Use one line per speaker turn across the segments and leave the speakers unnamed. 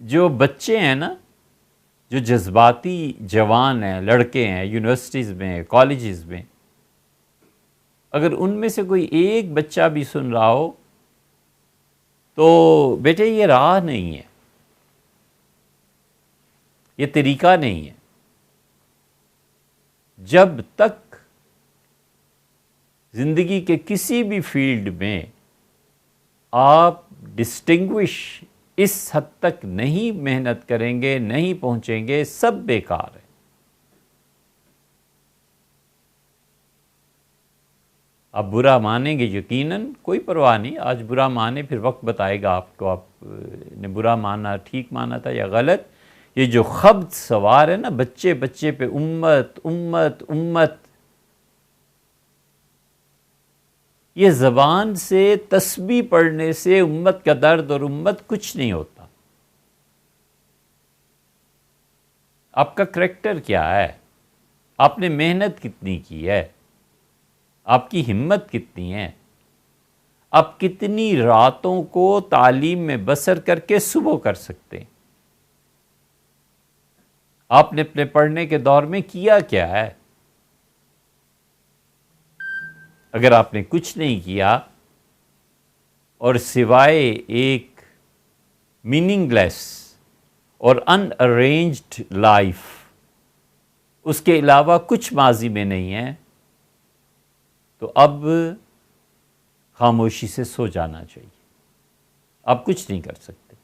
جو بچے ہیں نا، جو جذباتی جوان ہیں، لڑکے ہیں، یونیورسٹیز میں، کالجز میں، اگر ان میں سے کوئی ایک بچہ بھی سن رہا ہو تو بیٹے یہ راہ نہیں ہے، یہ طریقہ نہیں ہے۔ جب تک زندگی کے کسی بھی فیلڈ میں آپ ڈسٹنگوش اس حد تک نہیں محنت کریں گے، نہیں پہنچیں گے، سب بیکار ہے۔ آپ برا مانیں گے یقیناً، کوئی پرواہ نہیں، آج برا مانے، پھر وقت بتائے گا آپ کو آپ نے برا مانا، ٹھیک مانا تھا یا غلط۔ یہ جو خبط سوار ہے نا بچے بچے پہ، امت امت امت، یہ زبان سے تسبیح پڑھنے سے امت کا درد اور امت کچھ نہیں ہوتا۔ آپ کا کریکٹر کیا ہے، آپ نے محنت کتنی کی ہے، آپ کی ہمت کتنی ہے، آپ کتنی راتوں کو تعلیم میں بسر کر کے صبح کر سکتے ہیں، آپ نے اپنے پڑھنے کے دور میں کیا کیا ہے۔ اگر آپ نے کچھ نہیں کیا اور سوائے ایک میننگ لیس اور ان ارینجڈ لائف، اس کے علاوہ کچھ ماضی میں نہیں ہے، تو اب خاموشی سے سو جانا چاہیے۔ آپ کچھ نہیں کر سکتے،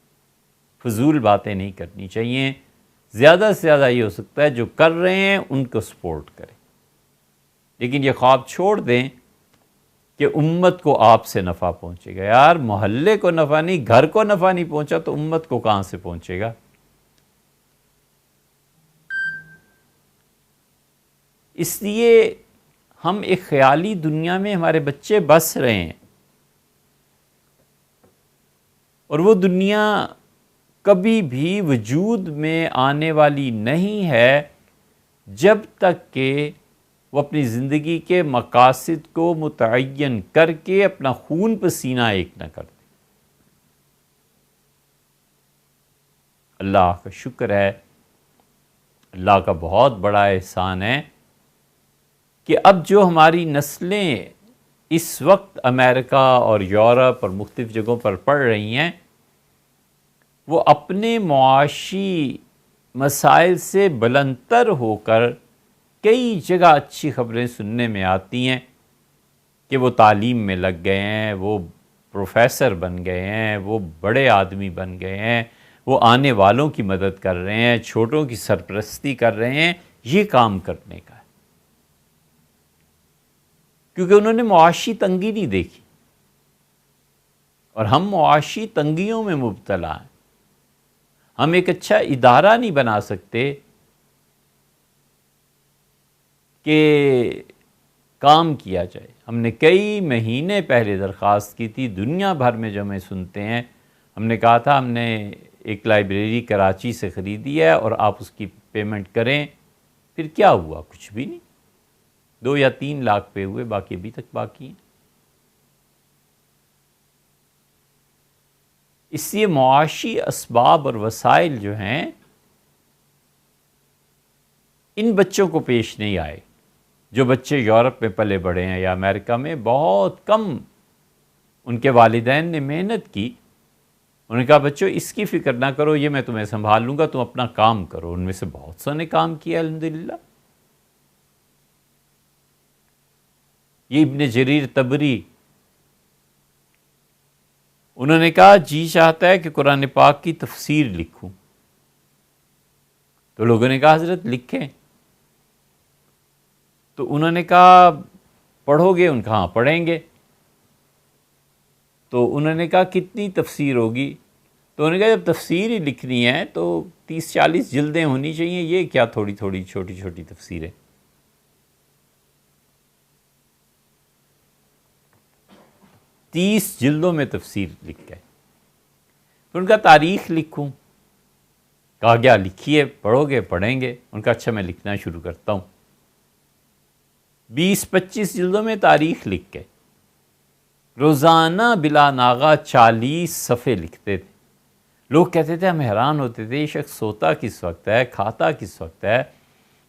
فضول باتیں نہیں کرنی چاہیے۔ زیادہ سے زیادہ یہ ہو سکتا ہے جو کر رہے ہیں ان کو سپورٹ کریں، لیکن یہ خواب چھوڑ دیں کہ امت کو آپ سے نفع پہنچے گا۔ یار محلے کو نفع نہیں، گھر کو نفع نہیں پہنچا تو امت کو کہاں سے پہنچے گا؟ اس لیے ہم ایک خیالی دنیا میں ہمارے بچے بس رہے ہیں، اور وہ دنیا کبھی بھی وجود میں آنے والی نہیں ہے جب تک کہ وہ اپنی زندگی کے مقاصد کو متعین کر کے اپنا خون پسینہ ایک نہ کر دے۔ اللہ کا شکر ہے، اللہ کا بہت بڑا احسان ہے کہ اب جو ہماری نسلیں اس وقت امریکہ اور یورپ اور مختلف جگہوں پر پڑھ رہی ہیں، وہ اپنے معاشی مسائل سے بلندتر ہو کر کئی جگہ اچھی خبریں سننے میں آتی ہیں کہ وہ تعلیم میں لگ گئے ہیں، وہ پروفیسر بن گئے ہیں، وہ بڑے آدمی بن گئے ہیں، وہ آنے والوں کی مدد کر رہے ہیں، چھوٹوں کی سرپرستی کر رہے ہیں۔ یہ کام کرنے کا ہے، کیونکہ انہوں نے معاشی تنگی نہیں دیکھی، اور ہم معاشی تنگیوں میں مبتلا ہیں۔ ہم ایک اچھا ادارہ نہیں بنا سکتے کہ کام کیا جائے۔ ہم نے کئی مہینے پہلے درخواست کی تھی، دنیا بھر میں جو ہمیں سنتے ہیں، ہم نے کہا تھا ہم نے ایک لائبریری کراچی سے خریدی ہے اور آپ اس کی پیمنٹ کریں۔ پھر کیا ہوا؟ کچھ بھی نہیں، 2 یا 3 لاکھ پہ ہوئے، باقی ابھی تک باقی ہیں۔ اس لیے معاشی اسباب اور وسائل جو ہیں ان بچوں کو پیش نہیں آئے۔ جو بچے یورپ میں پلے بڑھے ہیں یا امریکہ میں، بہت کم ان کے والدین نے محنت کی، انہوں نے کہا بچوں اس کی فکر نہ کرو، یہ میں تمہیں سنبھال لوں گا، تم اپنا کام کرو۔ ان میں سے بہت سو نے کام کیا الحمدللہ۔ یہ ابن جریر طبری، انہوں نے کہا جی چاہتا ہے کہ قرآن پاک کی تفسیر لکھوں، تو لوگوں نے کہا حضرت لکھیں، تو انہوں نے کہا پڑھو گے؟ ان کا ہاں پڑھیں گے۔ تو انہوں نے کہا کتنی تفسیر ہوگی؟ تو انہوں نے کہا جب تفسیر ہی لکھنی ہے تو 30-40 جلدیں ہونی چاہیے، یہ کیا تھوڑی تھوڑی چھوٹی چھوٹی تفسیریں۔ 30 جلدوں میں تفسیر لکھ گئے۔ تو ان کا تاریخ لکھوں؟ کہا گیا لکھیے، پڑھو گے؟ پڑھیں گے۔ ان کا اچھا میں لکھنا شروع کرتا ہوں۔ 20-25 جلدوں میں تاریخ لکھ گئے۔ روزانہ بلا ناغہ 40 صفحے لکھتے تھے۔ لوگ کہتے تھے، ہم حیران ہوتے تھے، یہ شخص سوتا کس وقت ہے، کھاتا کس وقت ہے،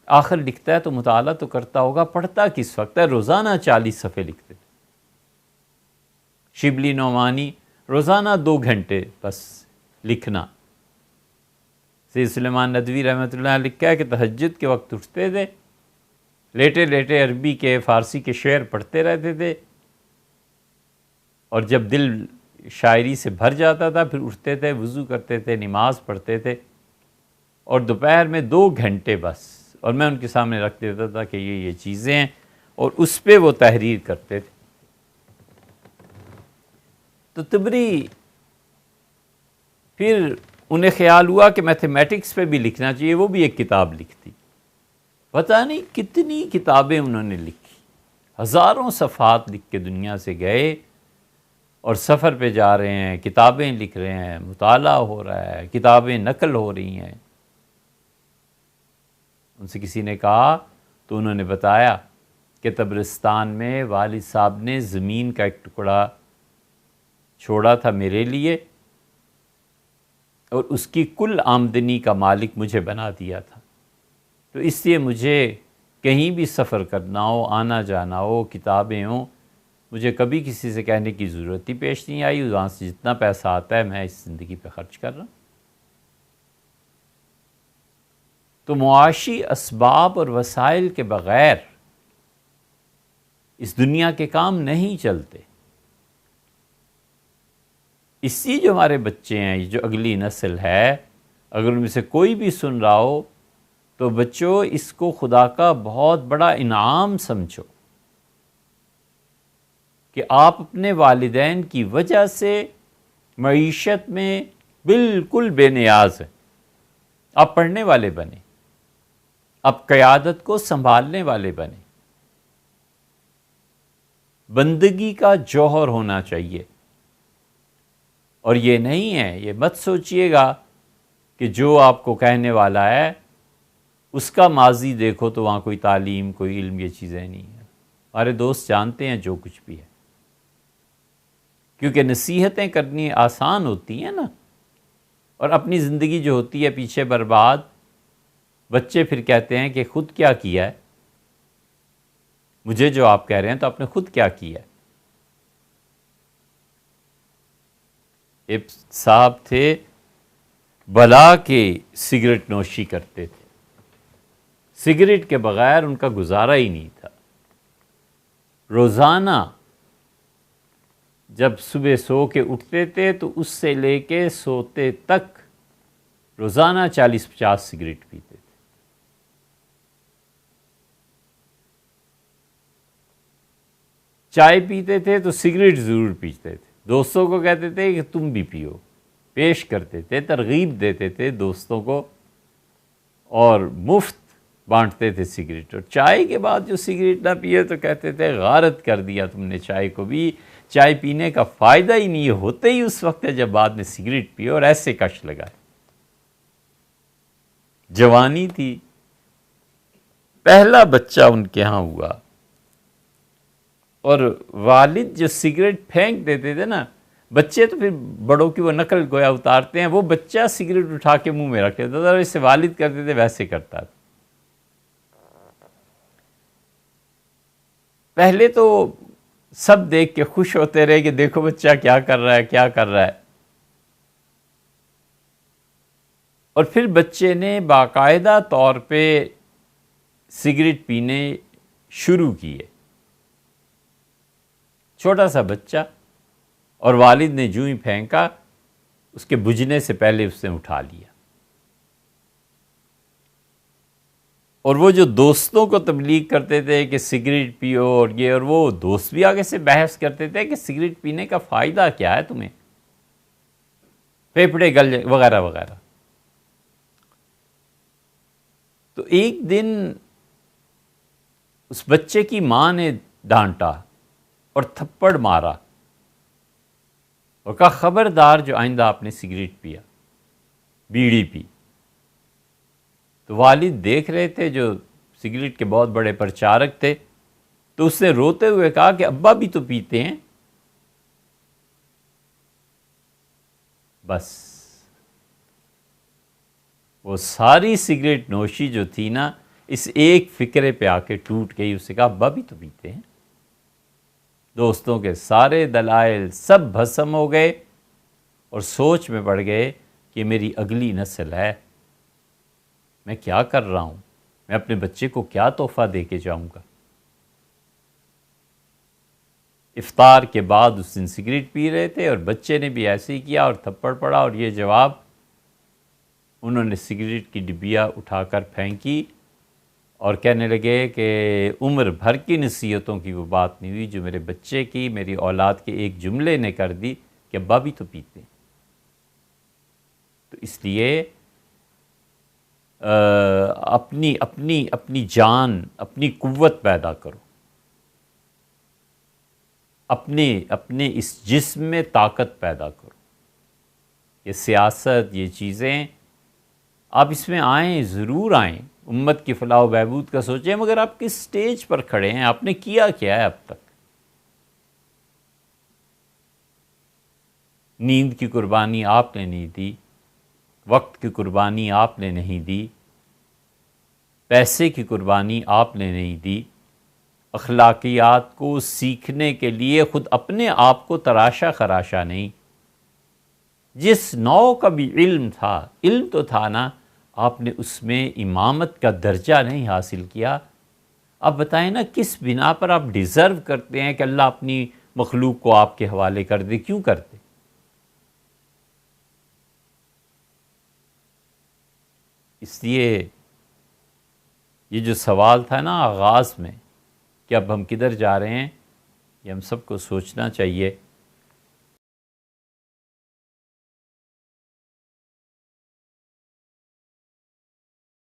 آخر لکھتا ہے تو مطالعہ تو کرتا ہوگا، پڑھتا کس وقت ہے؟ روزانہ 40 صفحے لکھتے تھے۔ شبلی نعمانی روزانہ 2 گھنٹے بس لکھنا۔ سید سلیمان ندوی رحمۃ اللہ علیہ لکھا ہے کہ تہجد کے وقت اٹھتے تھے، لیٹے لیٹے عربی کے فارسی کے شعر پڑھتے رہتے تھے، اور جب دل شاعری سے بھر جاتا تھا پھر اٹھتے تھے، وضو کرتے تھے، نماز پڑھتے تھے، اور دوپہر میں 2 گھنٹے بس، اور میں ان کے سامنے رکھ دیتا تھا کہ یہ چیزیں ہیں، اور اس پہ وہ تحریر کرتے تھے۔ تو تبری پھر انہیں خیال ہوا کہ میتھمیٹکس پہ بھی لکھنا چاہیے، وہ بھی ایک کتاب لکھتی۔ پتہ نہیں کتنی کتابیں انہوں نے لکھی، ہزاروں صفحات لکھ کے دنیا سے گئے، اور سفر پہ جا رہے ہیں، کتابیں لکھ رہے ہیں، مطالعہ ہو رہا ہے، کتابیں نقل ہو رہی ہیں۔ ان سے کسی نے کہا تو انہوں نے بتایا کہ تبرستان میں والد صاحب نے زمین کا ایک ٹکڑا چھوڑا تھا میرے لیے، اور اس کی کل آمدنی کا مالک مجھے بنا دیا تھا، تو اس لیے مجھے کہیں بھی سفر کرنا ہو، آنا جانا ہو، کتابیں ہوں، مجھے کبھی کسی سے کہنے کی ضرورت ہی پیش نہیں آئی، وہاں سے جتنا پیسہ آتا ہے میں اس زندگی پہ خرچ کر رہا ہوں۔ تو معاشی اسباب اور وسائل کے بغیر اس دنیا کے کام نہیں چلتے۔ اس لیے جو ہمارے بچے ہیں، یہ جو اگلی نسل ہے، اگر ان میں سے کوئی بھی سن رہا ہو تو بچوں اس کو خدا کا بہت بڑا انعام سمجھو کہ آپ اپنے والدین کی وجہ سے معیشت میں بالکل بے نیاز ہیں۔ آپ پڑھنے والے بنیں، آپ قیادت کو سنبھالنے والے بنیں، بندگی کا جوہر ہونا چاہیے۔ اور یہ نہیں ہے، یہ مت سوچئے گا کہ جو آپ کو کہنے والا ہے اس کا ماضی دیکھو تو وہاں کوئی تعلیم، کوئی علم، یہ چیزیں نہیں ہیں۔ ہمارے دوست جانتے ہیں جو کچھ بھی ہے، کیونکہ نصیحتیں کرنی آسان ہوتی ہیں نا، اور اپنی زندگی جو ہوتی ہے پیچھے برباد، بچے پھر کہتے ہیں کہ خود کیا کیا ہے، مجھے جو آپ کہہ رہے ہیں تو آپ نے خود کیا کیا ہے۔ ایک صاحب تھے بلا کے سگریٹ نوشی کرتے تھے، سگریٹ کے بغیر ان کا گزارا ہی نہیں تھا۔ روزانہ جب صبح سو کے اٹھتے تھے تو اس سے لے کے سوتے تک روزانہ 40-50 سگریٹ پیتے تھے۔ چائے پیتے تھے تو سگریٹ ضرور پیتے تھے، دوستوں کو کہتے تھے کہ تم بھی پیو، پیش کرتے تھے، ترغیب دیتے تھے دوستوں کو، اور مفت بانٹتے تھے سگریٹ۔ اور چائے کے بعد جو سگریٹ نہ پیے تو کہتے تھے غارت کر دیا تم نے چائے کو بھی، چائے پینے کا فائدہ ہی نہیں ہوتے ہی اس وقت ہے جب بعد میں سگریٹ پیے، اور ایسے کش لگائے۔ جوانی تھی، پہلا بچہ ان کے ہاں ہوا، اور والد جو سگریٹ پھینک دیتے تھے نا، بچے تو پھر بڑوں کی وہ نقل گویا اتارتے ہیں، وہ بچہ سگریٹ اٹھا کے منہ میں رکھ لیتا تھا، ویسے والد کرتے تھے ویسے کرتا تھا۔ پہلے تو سب دیکھ کے خوش ہوتے رہے کہ دیکھو بچہ کیا کر رہا ہے، کیا کر رہا ہے، اور پھر بچے نے باقاعدہ طور پہ سگریٹ پینے شروع کیے، چھوٹا سا بچہ، اور والد نے جو ہی پھینکا اس کے بجھنے سے پہلے اس نے اٹھا لیا۔ اور وہ جو دوستوں کو تبلیغ کرتے تھے کہ سگریٹ پیو اور یہ اور وہ، دوست بھی آگے سے بحث کرتے تھے کہ سگریٹ پینے کا فائدہ کیا ہے تمہیں، پھیپھڑے گل وغیرہ وغیرہ۔ تو ایک دن اس بچے کی ماں نے ڈانٹا اور تھپڑ مارا اور کہا خبردار جو آئندہ آپ نے سگریٹ پیا، بیڑی پی۔ تو والد دیکھ رہے تھے جو سگریٹ کے بہت بڑے پرچارک تھے، تو اس نے روتے ہوئے کہا کہ ابا بھی تو پیتے ہیں۔ بس وہ ساری سگریٹ نوشی جو تھی نا اس ایک فکرے پہ آ کے ٹوٹ گئی. اسے کہا ابا بھی تو پیتے ہیں. دوستوں کے سارے دلائل سب بھسم ہو گئے اور سوچ میں پڑ گئے کہ میری اگلی نسل ہے، میں کیا کر رہا ہوں، میں اپنے بچے کو کیا تحفہ دے کے جاؤں گا. افطار کے بعد اس دن سگریٹ پی رہے تھے اور بچے نے بھی ایسے ہی کیا اور تھپڑ پڑا، اور یہ جواب انہوں نے سگریٹ کی ڈبیا اٹھا کر پھینکی اور کہنے لگے کہ عمر بھر کی نصیحتوں کی وہ بات نہیں ہوئی جو میرے بچے کی، میری اولاد کے ایک جملے نے کر دی کہ ابا بھی تو پیتے ہیں. تو اس لیے اپنی جان، اپنی قوت پیدا کرو، اپنے اس جسم میں طاقت پیدا کرو. یہ سیاست، یہ چیزیں آپ اس میں آئیں، ضرور آئیں، امت کی فلاح و بہبود کا سوچیں، مگر آپ کس سٹیج پر کھڑے ہیں، آپ نے کیا کیا ہے اب تک. نیند کی قربانی آپ نے نہیں دی، وقت کی قربانی آپ نے نہیں دی، پیسے کی قربانی آپ نے نہیں دی، اخلاقیات کو سیکھنے کے لیے خود اپنے آپ کو تراشا خراشا نہیں. جس نوع کا بھی علم تھا، علم تو تھا نا، آپ نے اس میں امامت کا درجہ نہیں حاصل کیا. آپ بتائیں نا کس بنا پر آپ ڈیزرو کرتے ہیں کہ اللہ اپنی مخلوق کو آپ کے حوالے کر دے، کیوں کرتے؟ اس لیے یہ جو سوال تھا نا آغاز میں کہ اب ہم کدھر جا رہے ہیں، یہ ہم سب کو سوچنا چاہیے.